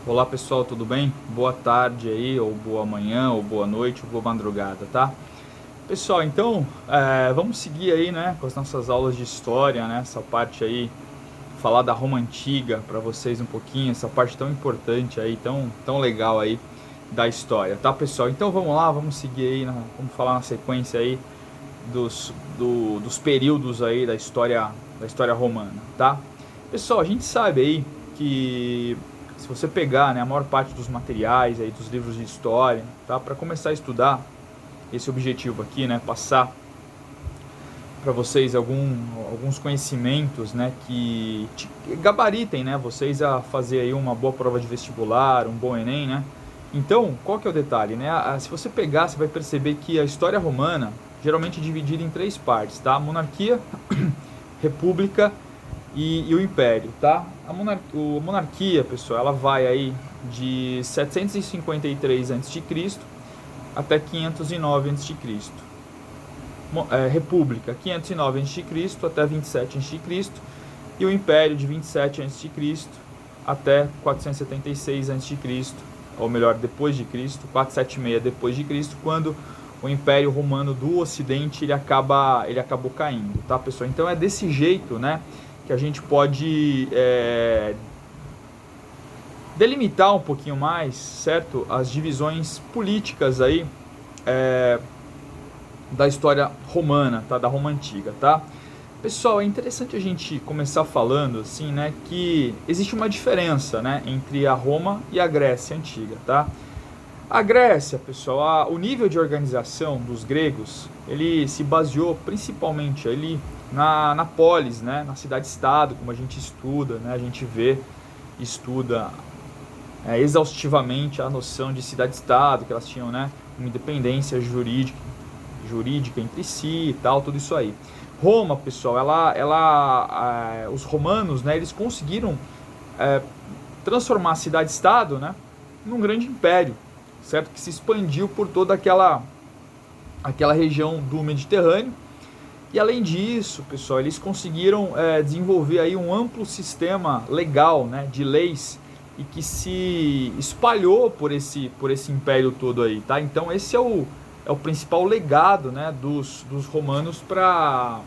Olá pessoal, tudo bem? Boa tarde aí, ou boa manhã, ou boa noite, ou boa madrugada, tá? Pessoal, então vamos seguir aí, né, com as nossas aulas de história, né? Essa parte aí, falar da Roma Antiga para vocês um pouquinho, essa parte tão importante aí, tão legal aí da história, tá pessoal? Então vamos lá, vamos seguir aí, vamos falar na sequência aí dos períodos aí da história romana, tá? Pessoal, a gente sabe aí que se você pegar, né, a maior parte dos materiais aí dos livros de história, tá, para começar a estudar esse objetivo aqui, né, passar para vocês alguns conhecimentos, né, que gabaritem, né, vocês a fazer aí uma boa prova de vestibular, um bom Enem, né? Então, qual que é o detalhe, né? Se você pegar, você vai perceber que a história romana geralmente é dividida em três partes, tá? Monarquia, república e o império, tá? A monarquia, pessoal, ela vai aí de 753 a.C. até 509 a.C. República, 509 a.C. até 27 a.C. e o Império de 27 a.C. até 476 a.C., ou melhor, depois de Cristo, 476 depois de Cristo, quando o Império Romano do Ocidente ele acabou caindo, tá, pessoal? Então é desse jeito, né, que a gente pode delimitar um pouquinho mais, certo, as divisões políticas aí da história romana, tá? Da Roma Antiga, tá? Pessoal, é interessante a gente começar falando assim, né, que existe uma diferença, né, entre a Roma e a Grécia Antiga, tá? A Grécia, pessoal, o nível de organização dos gregos, ele se baseou principalmente ali na polis, né, na cidade-estado, como a gente estuda, né, a gente estuda exaustivamente a noção de cidade-estado, que elas tinham, né, uma independência jurídica entre si e tal, tudo isso aí. Roma, pessoal, os romanos, né, eles conseguiram transformar a cidade-estado, né, num grande império, certo? Que se expandiu por toda aquela região do Mediterrâneo. E além disso, pessoal, eles conseguiram desenvolver aí um amplo sistema legal, né, de leis e que se espalhou por esse império todo aí, tá? Então esse é o principal legado, né, dos romanos para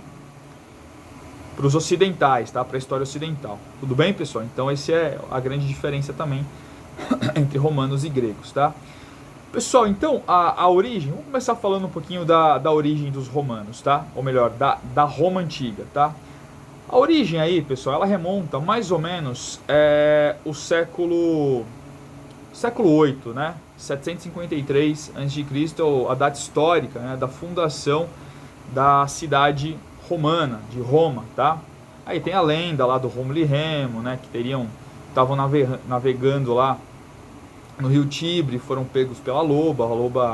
os ocidentais, tá? Para a história ocidental. Tudo bem, pessoal? Então essa é a grande diferença também entre romanos e gregos, tá? Pessoal, então a origem, vamos começar falando um pouquinho da origem dos romanos, tá? Ou melhor, da Roma Antiga, tá? A origem aí, pessoal, ela remonta mais ou menos o século 8, né? 753 a.C., a data histórica, né, da fundação da cidade romana, de Roma, tá? Aí tem a lenda lá do Rômulo e Remo, né, que estavam navegando lá no rio Tibre, foram pegos pela loba, a loba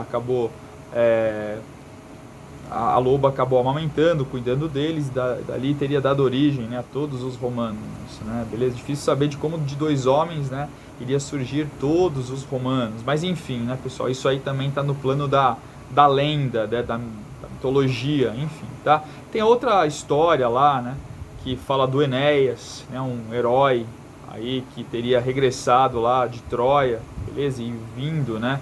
acabou amamentando, cuidando deles, dali teria dado origem, né, a todos os romanos, né, beleza? Difícil saber de como de dois homens, né, iria surgir todos os romanos, mas enfim, né, pessoal, isso aí também está no plano da lenda, né, da mitologia, enfim, tá? Tem outra história lá, né, que fala do Enéas, né, um herói aí que teria regressado lá de Troia, beleza? E vindo, né,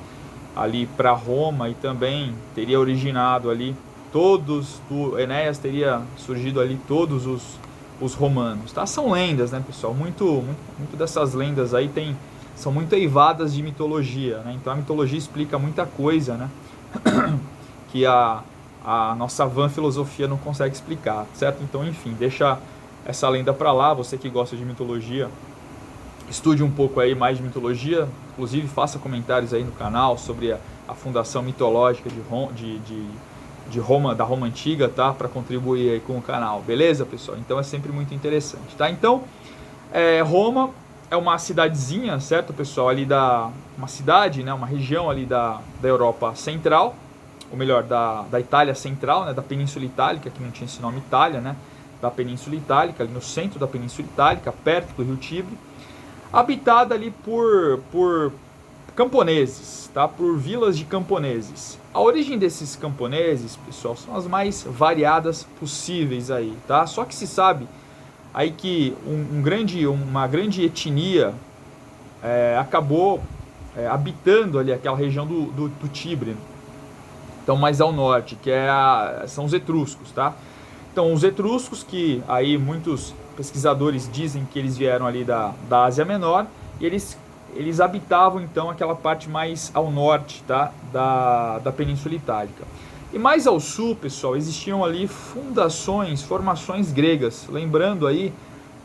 ali para Roma e também teria originado ali do Enéas teria surgido ali todos os romanos, tá? São lendas, né, pessoal? Muito dessas lendas aí são muito eivadas de mitologia, né? Então a mitologia explica muita coisa, né? Que a nossa vã filosofia não consegue explicar, certo? Então, enfim, deixa essa lenda para lá. Você que gosta de mitologia, estude um pouco aí mais de mitologia, inclusive faça comentários aí no canal sobre a fundação mitológica de Roma, da Roma Antiga, tá? Para contribuir aí com o canal, beleza, pessoal? Então é sempre muito interessante, tá? Então, Roma é uma cidadezinha, certo, pessoal? Uma cidade, né? Uma região ali da Europa Central, ou melhor, da Itália Central, né? Da Península Itálica, que não tinha esse nome Itália, né? Da Península Itálica, ali no centro da Península Itálica, perto do Rio Tibre, habitada ali por camponeses, tá? Por vilas de camponeses. A origem desses camponeses, pessoal, são as mais variadas possíveis aí, tá? Só que se sabe aí que uma grande etnia acabou habitando ali aquela região do Tibre, então mais ao norte, que são os etruscos, tá? Então os etruscos, que aí muitos pesquisadores dizem que eles vieram ali da Ásia Menor, e eles habitavam então aquela parte mais ao norte, tá? da Península Itálica. E mais ao sul, pessoal, existiam ali formações gregas. Lembrando aí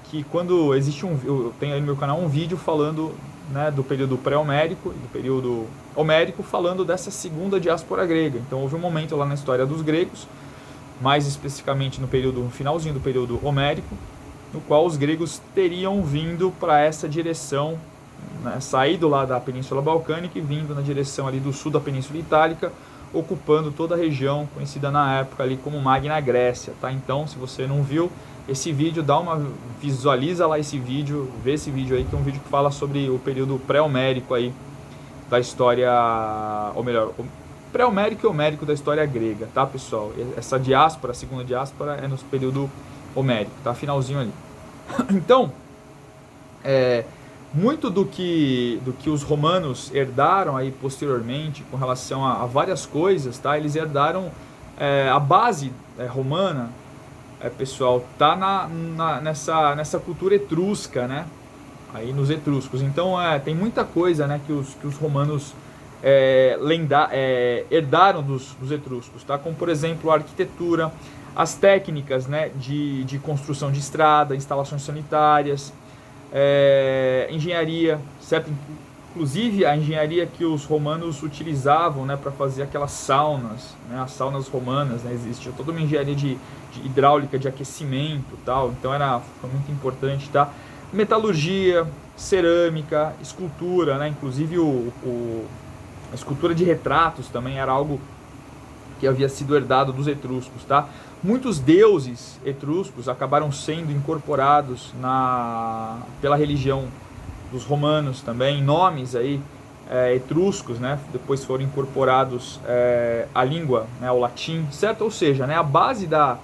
que quando existe eu tenho aí no meu canal um vídeo falando, né, do período pré-homérico e do período homérico, falando dessa segunda diáspora grega. Então houve um momento lá na história dos gregos, mais especificamente no finalzinho do período homérico, no qual os gregos teriam vindo para essa direção, né, saído lá da Península Balcânica e vindo na direção ali do sul da Península Itálica, ocupando toda a região conhecida na época ali como Magna Grécia, tá? Então, se você não viu esse vídeo, visualiza lá esse vídeo, vê esse vídeo aí, que é um vídeo que fala sobre o período pré-homérico aí da história, ou melhor, pré-homérico e homérico da história grega, tá, pessoal? Essa diáspora, a segunda diáspora, é no período homérico, tá? Finalzinho ali. Então, muito do que os romanos herdaram aí posteriormente com relação a várias coisas, tá? Eles herdaram a base romana, pessoal, tá nessa cultura etrusca, né? Aí nos etruscos. Então tem muita coisa, né, que os romanos herdaram dos etruscos, tá? Como por exemplo a arquitetura, as técnicas, né, de construção de estrada, instalações sanitárias, engenharia, certo? Inclusive a engenharia que os romanos utilizavam, né, para fazer aquelas saunas, né, as saunas romanas, né, existia toda uma engenharia de hidráulica, de aquecimento, tal. Então foi muito importante, tá? Metalurgia, cerâmica, escultura, né? Inclusive a escultura de retratos também era algo que havia sido herdado dos etruscos, tá? Muitos deuses etruscos acabaram sendo incorporados pela religião dos romanos também, nomes aí etruscos, né? Depois foram incorporados à língua, né? Ao latim, certo? Ou seja, né? A base da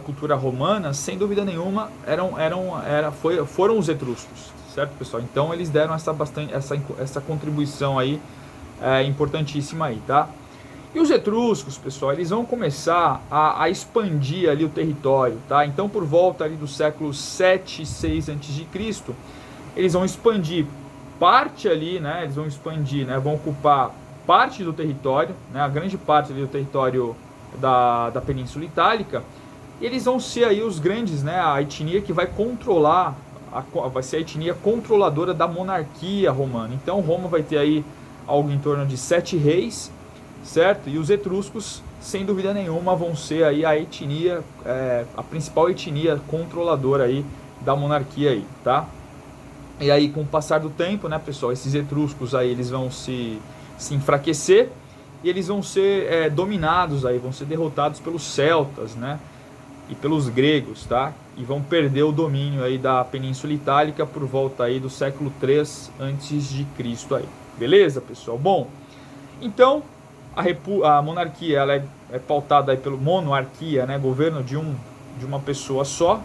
cultura romana, sem dúvida nenhuma, foram os etruscos, certo, pessoal? Então eles deram essa contribuição aí importantíssima aí, tá? E os etruscos, pessoal, eles vão começar a expandir ali o território, tá? Então, por volta ali do século 7 e 6 a.C., eles vão expandir parte ali, né? Eles vão expandir, né? Vão ocupar parte do território, né? A grande parte ali do território da Península Itálica. E eles vão ser aí os grandes, né? A etnia que vai controlar, vai ser a etnia controladora da monarquia romana. Então, Roma vai ter aí algo em torno de 7 reis, certo? E os etruscos, sem dúvida nenhuma, vão ser aí a etnia, a principal etnia controladora aí da monarquia aí, tá? E aí, com o passar do tempo, né, pessoal, esses etruscos aí, eles vão se enfraquecer e eles vão ser dominados aí, vão ser derrotados pelos celtas, né? E pelos gregos, tá? E vão perder o domínio aí da Península Itálica por volta aí do século 3 a.C. aí. Beleza, pessoal? Bom, então a monarquia ela é pautada aí pelo monarquia, né? Governo de uma pessoa só,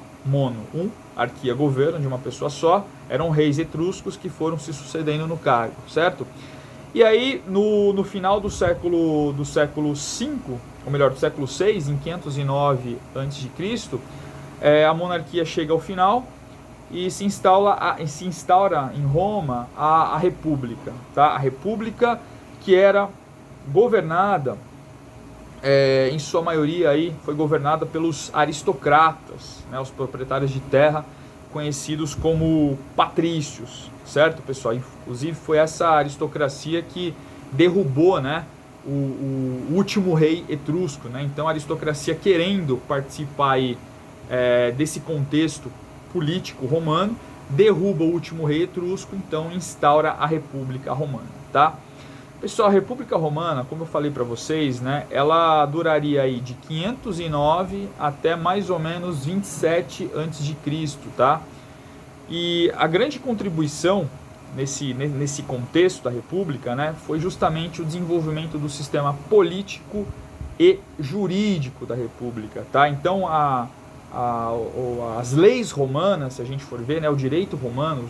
arquia, governo de uma pessoa só. Eram reis etruscos que foram se sucedendo no cargo, certo? E aí no final do século V, ou melhor, do século VI, em 509 a.C., a monarquia chega ao final e se instaura em Roma a República, tá? A República que era governada, em sua maioria aí, foi governada pelos aristocratas, né? Os proprietários de terra, conhecidos como patrícios, certo, pessoal? Inclusive foi essa aristocracia que derrubou, né, o último rei etrusco, né? Então a aristocracia, querendo participar aí, desse contexto político romano, derruba o último rei etrusco, então instaura a República Romana, tá? Pessoal, a República Romana, como eu falei para vocês, né, ela duraria aí de 509 até mais ou menos 27 a.C., tá? E a grande contribuição nesse contexto da República, né, foi justamente o desenvolvimento do sistema político e jurídico da República, tá? Então as leis romanas, se a gente for ver, né, o direito romano,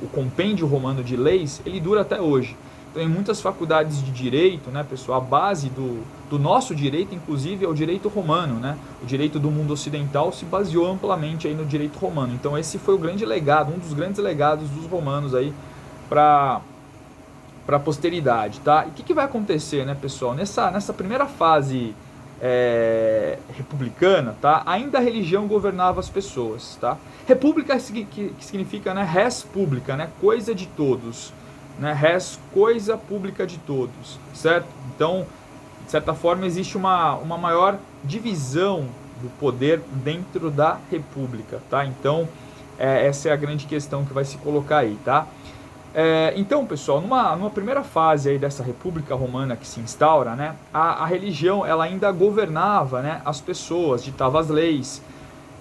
o compêndio romano de leis, ele dura até hoje. Então, em muitas faculdades de direito, né, pessoal, a base do nosso direito, inclusive, é o direito romano, né? O direito do mundo ocidental se baseou amplamente aí no direito romano. Então, esse foi o grande legado, um dos grandes legados dos romanos aí para a posteridade, tá? E o que vai acontecer, né, pessoal? Nessa primeira fase republicana, tá? Ainda a religião governava as pessoas, tá? República que significa, né, res pública, né, coisa de todos, né, res, coisa pública de todos, certo? Então, de certa forma, existe uma maior divisão do poder dentro da república, tá? Então, essa é a grande questão que vai se colocar aí, tá? Então, pessoal, numa primeira fase aí dessa República Romana que se instaura, né, a religião ela ainda governava, né, as pessoas, ditava as leis,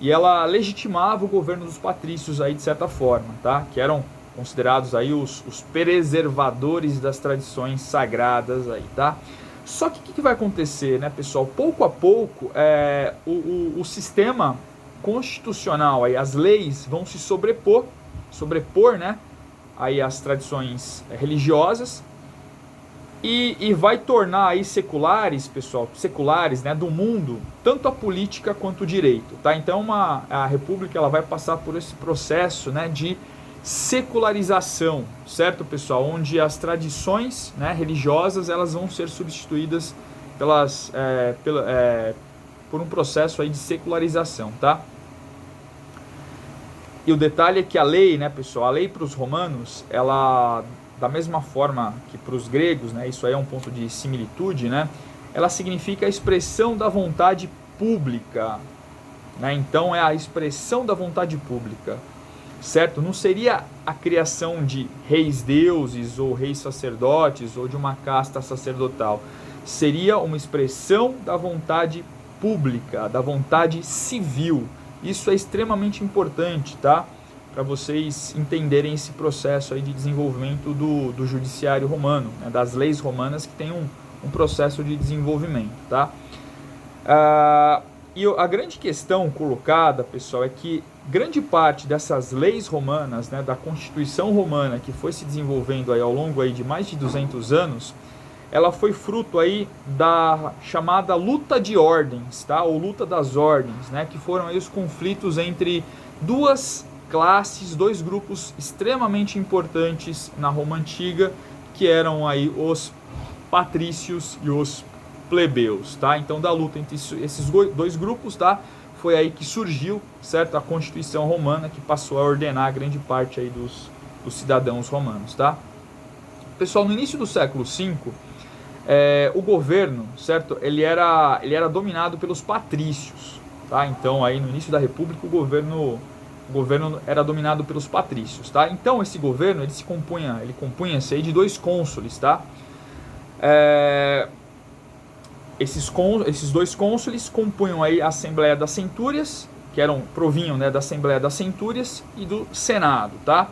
e ela legitimava o governo dos patrícios aí de certa forma, tá, que eram considerados aí os preservadores das tradições sagradas aí, tá. Só que o que vai acontecer, né, pessoal? Pouco a pouco, o sistema constitucional, aí, as leis vão se sobrepor, né, aí as tradições religiosas e vai tornar aí seculares, pessoal, seculares, né, do mundo, tanto a política quanto o direito, tá? Então a república ela vai passar por esse processo, né, de secularização, certo, pessoal? Onde as tradições, né, religiosas elas vão ser substituídas por um processo aí de secularização, tá? E o detalhe é que a lei, né, pessoal, a lei para os romanos, ela, da mesma forma que para os gregos, né, isso aí é um ponto de similitude, né, ela significa a expressão da vontade pública, né, então é a expressão da vontade pública, certo? Não seria a criação de reis deuses ou reis sacerdotes ou de uma casta sacerdotal, seria uma expressão da vontade pública, da vontade civil. Isso é extremamente importante, tá? Para vocês entenderem esse processo aí de desenvolvimento do judiciário romano, né? Das leis romanas que tem um processo de desenvolvimento, tá? E a grande questão colocada, pessoal, é que grande parte dessas leis romanas, né, da Constituição romana que foi se desenvolvendo aí ao longo aí de mais de 200 anos, ela foi fruto aí da chamada luta de ordens, tá? Ou luta das ordens, né? Que foram aí os conflitos entre duas classes, dois grupos extremamente importantes na Roma Antiga, que eram aí os patrícios e os plebeus, tá? Então, da luta entre esses dois grupos, tá? Foi aí que surgiu, certo? A Constituição Romana, que passou a ordenar grande parte aí dos cidadãos romanos, tá? Pessoal, no início do século V, o governo, certo? Ele era dominado pelos patrícios, tá? Então, aí no início da República, o governo era dominado pelos patrícios, tá? Então, esse governo, ele compunha-se aí de dois cônsules, tá? Esses dois cônsules compunham aí a Assembleia das Centúrias, que provinham, né, da Assembleia das Centúrias e do Senado, tá?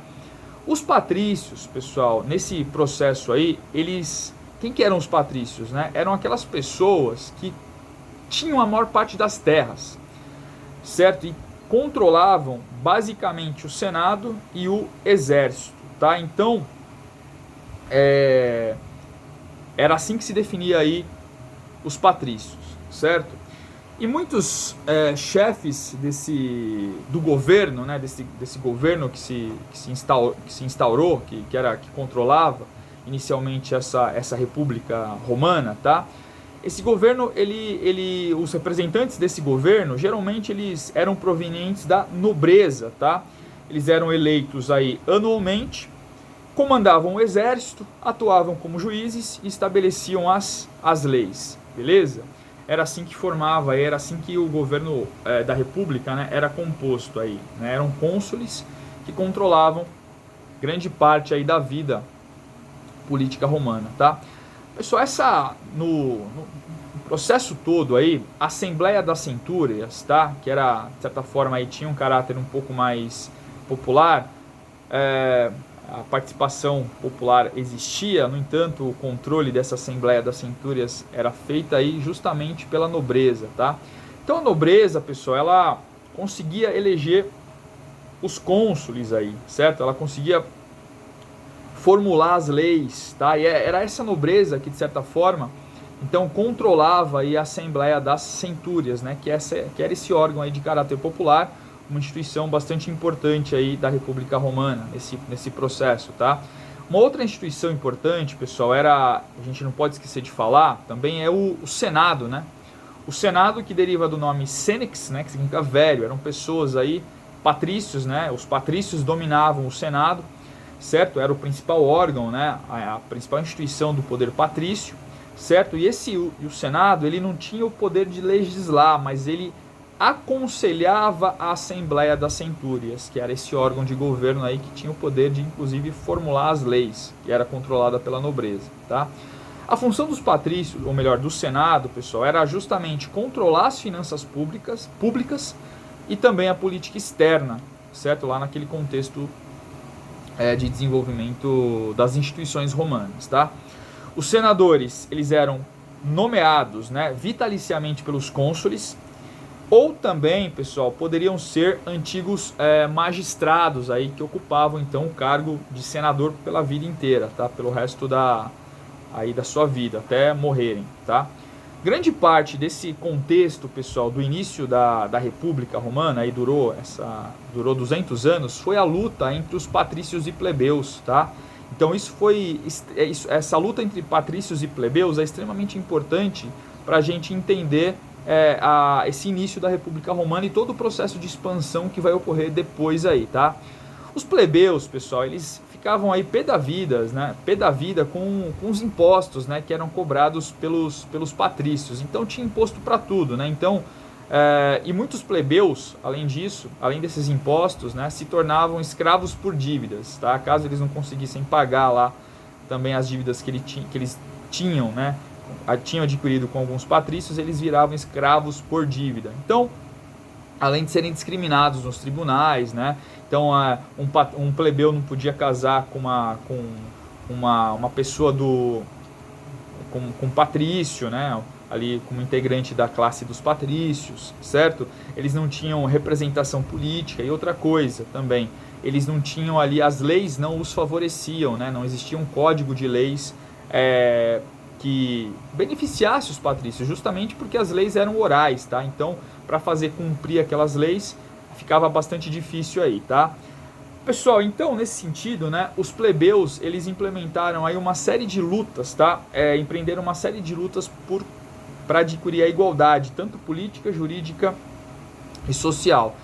Os patrícios, pessoal, nesse processo aí, quem que eram os patrícios, né? Eram aquelas pessoas que tinham a maior parte das terras, certo? E controlavam basicamente o Senado e o Exército, tá? Então, era assim que se definia aí os patrícios, certo? E muitos chefes do governo, né? Desse governo que se instaurou, que controlava inicialmente essa República Romana, tá? Esse governo, os representantes desse governo, geralmente eles eram provenientes da nobreza, tá? Eles eram eleitos aí anualmente, comandavam o exército, atuavam como juízes e estabeleciam as leis, beleza? Era assim que formava, era assim que o governo da República, né, era composto aí, né? Eram cônsules que controlavam grande parte aí da vida política romana, tá? Pessoal, no processo todo aí, a Assembleia das Centúrias, tá? Que era, de certa forma, aí tinha um caráter um pouco mais popular, a participação popular existia, no entanto, o controle dessa Assembleia das Centúrias era feita aí justamente pela nobreza, tá? Então a nobreza, pessoal, ela conseguia eleger os cônsules aí, certo? Ela conseguia formular as leis, tá? E era essa nobreza que, de certa forma, então controlava aí a Assembleia das Centúrias, né? Que era esse órgão aí de caráter popular, uma instituição bastante importante aí da República Romana nesse processo, tá? Uma outra instituição importante, pessoal, a gente não pode esquecer de falar, também é o Senado, né? O Senado, que deriva do nome Senex, né, que significa velho, eram pessoas aí, patrícios, né? Os patrícios dominavam o Senado, certo? Era o principal órgão, né? A principal instituição do poder patrício, certo? E o Senado, ele não tinha o poder de legislar, mas ele aconselhava a Assembleia das Centúrias, que era esse órgão de governo aí que tinha o poder de, inclusive, formular as leis, que era controlada pela nobreza, tá? A função dos patrícios, ou melhor, do Senado, pessoal, era justamente controlar as finanças públicas e também a política externa, certo? Lá naquele contexto de desenvolvimento das instituições romanas, tá? Os senadores, eles eram nomeados, né, vitaliciamente pelos cônsules, ou também, pessoal, poderiam ser antigos magistrados aí que ocupavam então o cargo de senador pela vida inteira, tá? Pelo resto da sua vida, até morrerem, tá? Grande parte desse contexto, pessoal, do início da República Romana, aí durou 200 anos, foi a luta entre os patrícios e plebeus, tá? Então essa luta entre patrícios e plebeus é extremamente importante para a gente entender esse início da República Romana e todo o processo de expansão que vai ocorrer depois aí, tá? Os plebeus, pessoal, eles ficavam aí pé da vida com os impostos, né, que eram cobrados pelos patrícios. Então tinha imposto para tudo, né? Então, e muitos plebeus, além disso, além desses impostos, né, se tornavam escravos por dívidas, tá? Caso eles não conseguissem pagar lá também as dívidas que eles tinham, né, tinham adquirido com alguns patrícios, eles viravam escravos por dívida. Então, além de serem discriminados nos tribunais, né? Então, um plebeu não podia casar com uma pessoa com patrício, né? Ali como integrante da classe dos patrícios, certo? Eles não tinham representação política. E outra coisa também, eles não tinham ali, as leis não os favoreciam, né? Não existia um código de leis que beneficiasse os patrícios, justamente porque as leis eram orais, tá? Então, para fazer cumprir aquelas leis, ficava bastante difícil aí, tá? Pessoal, então, nesse sentido, né, os plebeus, eles implementaram aí uma série de lutas, tá? Empreenderam uma série de lutas para adquirir a igualdade, tanto política, jurídica e social,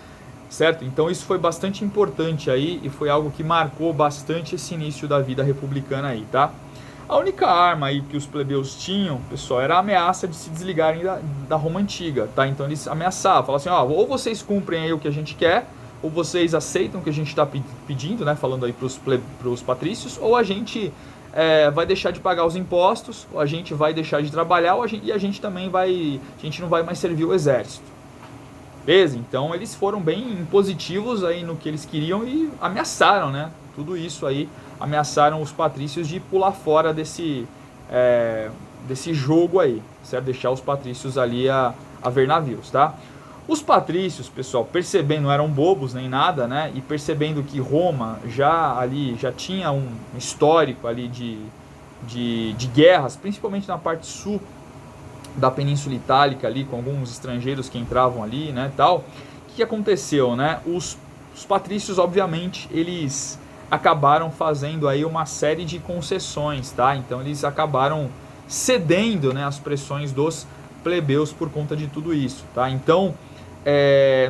certo? Então, isso foi bastante importante aí e foi algo que marcou bastante esse início da vida republicana aí, tá? A única arma aí que os plebeus tinham, pessoal, era a ameaça de se desligarem da Roma Antiga, tá? Então eles ameaçavam, falavam assim, ou vocês cumprem aí o que a gente quer, ou vocês aceitam o que a gente está pedindo, né? Falando aí para os patrícios, ou a gente vai deixar de pagar os impostos, ou a gente vai deixar de trabalhar, e a gente também a gente não vai mais servir o exército. Beleza? Então eles foram bem impositivos aí no que eles queriam e ameaçaram, né? Tudo isso aí, ameaçaram os patrícios de pular fora desse jogo aí, certo? Deixar os patrícios ali a ver navios, tá? Os patrícios, pessoal, percebendo, não eram bobos nem nada, né? E percebendo que Roma já tinha um histórico ali de guerras, principalmente na parte sul da Península Itálica ali, com alguns estrangeiros que entravam ali, né, tal. O que aconteceu, né? Os patrícios, obviamente, eles acabaram fazendo aí uma série de concessões, tá? Então eles acabaram cedendo, né, às pressões dos plebeus por conta de tudo isso, tá? Então,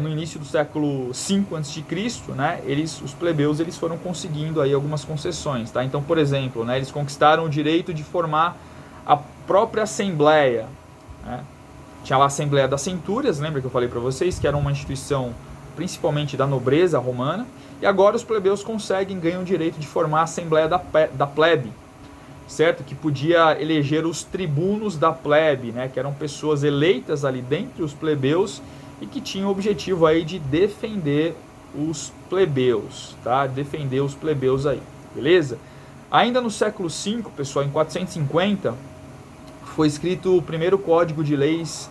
no início do século V a.C., né, os plebeus eles foram conseguindo aí algumas concessões, tá? Então, por exemplo, né, eles conquistaram o direito de formar a própria Assembleia, né? Tinha lá a Assembleia das Centúrias, lembra que eu falei para vocês que era uma instituição principalmente da nobreza romana, e agora os plebeus ganham o direito de formar a Assembleia da Plebe, certo? Que podia eleger os tribunos da plebe, né? Que eram pessoas eleitas ali dentre os plebeus e que tinham o objetivo aí de defender os plebeus, tá? Defender os plebeus aí, beleza? Ainda no século V, pessoal, em 450, foi escrito o primeiro código de leis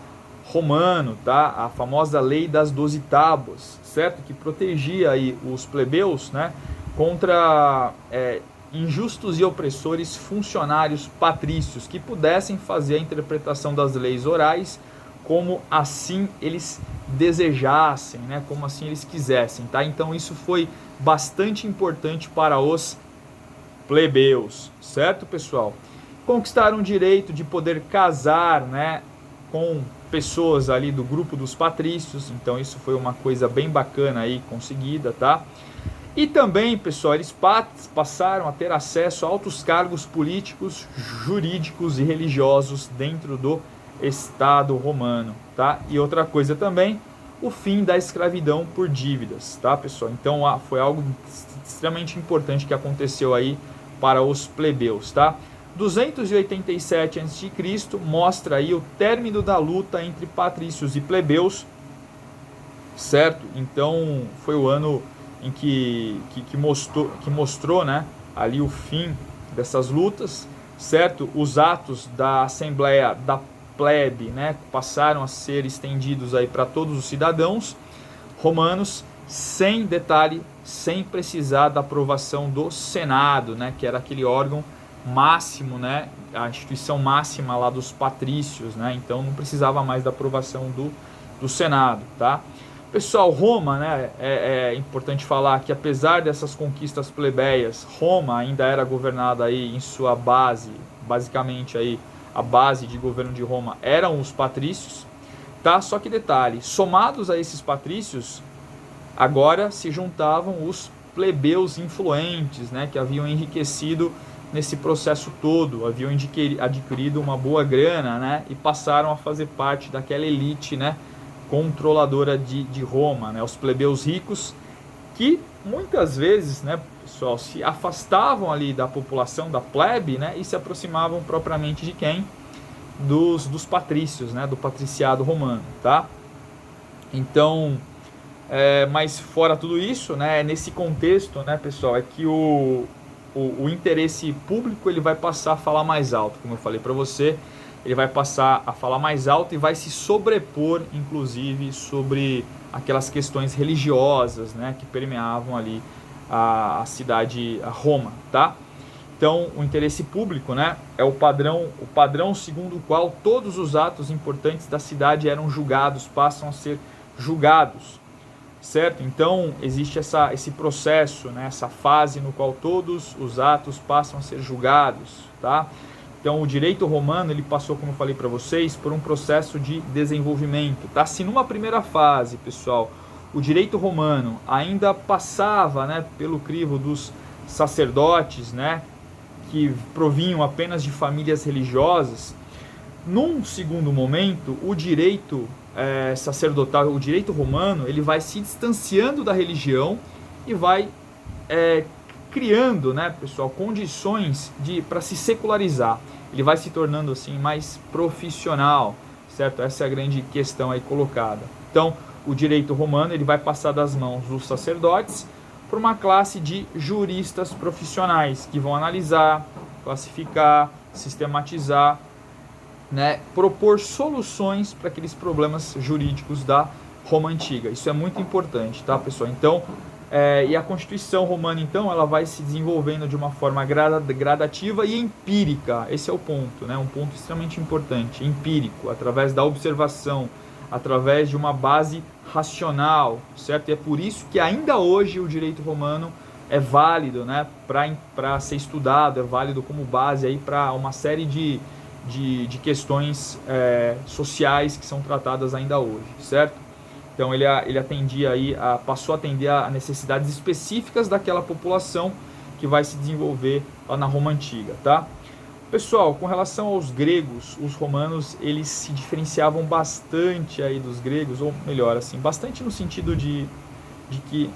romano, tá? A famosa lei das 12 tábuas, certo? Que protegia aí os plebeus, né? Contra injustos e opressores funcionários patrícios que pudessem fazer a interpretação das leis orais como assim eles desejassem, né? Como assim eles quisessem, tá? Então isso foi bastante importante para os plebeus, certo, pessoal? Conquistaram o direito de poder casar, né, com pessoas ali do grupo dos patrícios, então isso foi uma coisa bem bacana aí conseguida, tá? E também, pessoal, eles passaram a ter acesso a altos cargos políticos, jurídicos e religiosos dentro do Estado romano, tá? E outra coisa também, o fim da escravidão por dívidas, tá, pessoal? Então foi algo extremamente importante que aconteceu aí para os plebeus, tá? 287 a.C. mostra aí o término da luta entre patrícios e plebeus, certo? Então foi o ano em que mostrou, né, ali o fim dessas lutas, certo? Os atos da Assembleia da Plebe, né, passaram a ser estendidos aí para todos os cidadãos romanos, sem detalhe, sem precisar da aprovação do Senado, né, que era aquele órgão máximo, né, a instituição máxima lá dos patrícios, né, então não precisava mais da aprovação do Senado, tá? Pessoal, Roma, né, é importante falar que apesar dessas conquistas plebeias, Roma ainda era governada aí em sua base, basicamente aí a base de governo de Roma eram os patrícios, tá? Só que detalhe, somados a esses patrícios, agora se juntavam os plebeus influentes, né, que haviam enriquecido nesse processo todo, haviam adquirido uma boa grana, né, e passaram a fazer parte daquela elite, né, controladora de Roma, né, os plebeus ricos, que muitas vezes, né, pessoal, se afastavam ali da população, da plebe, né, e se aproximavam propriamente de quem? Dos patrícios, né, do patriciado romano, tá? Então, mas fora tudo isso, né, nesse contexto, né, pessoal, é que o interesse público ele vai passar a falar mais alto, como eu falei para você, ele vai passar a falar mais alto e vai se sobrepor, inclusive, sobre aquelas questões religiosas, né, que permeavam ali a cidade, a Roma, tá? Então, o interesse público, né, é o padrão segundo o qual todos os atos importantes da cidade eram julgados, passam a ser julgados, certo? Então, existe esse processo, né, essa fase no qual todos os atos passam a ser julgados, tá? Então, o direito romano, ele passou, como eu falei para vocês, por um processo de desenvolvimento, tá? Se numa primeira fase, pessoal, o direito romano ainda passava, né, pelo crivo dos sacerdotes, né, que provinham apenas de famílias religiosas, num segundo momento, o direito sacerdotal, o direito romano, ele vai se distanciando da religião e vai criando, né, pessoal, condições para se secularizar. Ele vai se tornando assim mais profissional, certo? Essa é a grande questão aí colocada. Então, o direito romano ele vai passar das mãos dos sacerdotes para uma classe de juristas profissionais que vão analisar, classificar, sistematizar, né, propor soluções para aqueles problemas jurídicos da Roma antiga. Isso é muito importante, tá, pessoal? Então, e a Constituição romana, então, ela vai se desenvolvendo de uma forma gradativa e empírica. Esse é o ponto, né? Um ponto extremamente importante, empírico, através da observação, através de uma base racional, certo? E é por isso que ainda hoje o direito romano é válido, né, para ser estudado, é válido como base aí para uma série de questões sociais que são tratadas ainda hoje, certo? Então ele atendia aí, passou a atender a necessidades específicas daquela população que vai se desenvolver lá na Roma Antiga, tá? Pessoal, com relação aos gregos, os romanos eles se diferenciavam bastante aí dos gregos, ou melhor, assim, bastante no sentido de que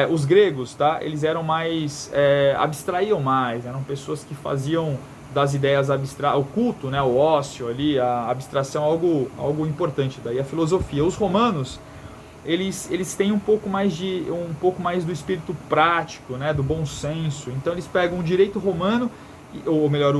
os gregos, tá? Eles eram mais, abstraíam mais, eram pessoas que faziam das ideias abstratas, o culto, né, o ócio ali, a abstração, algo importante. Daí a filosofia. Os romanos, eles têm um pouco mais do espírito prático, né, do bom senso. Então eles pegam o direito romano ou melhor,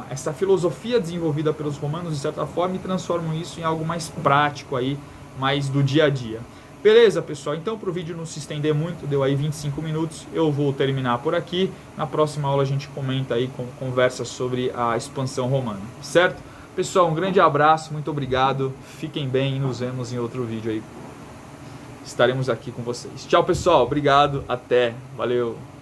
essa filosofia desenvolvida pelos romanos, de certa forma, e transformam isso em algo mais prático aí, mais do dia a dia. Beleza, pessoal? Então, para o vídeo não se estender muito, deu aí 25 minutos, eu vou terminar por aqui. Na próxima aula a gente comenta aí, conversa sobre a expansão romana, certo? Pessoal, um grande abraço, muito obrigado, fiquem bem e nos vemos em outro vídeo aí. Estaremos aqui com vocês. Tchau, pessoal, obrigado, até, valeu!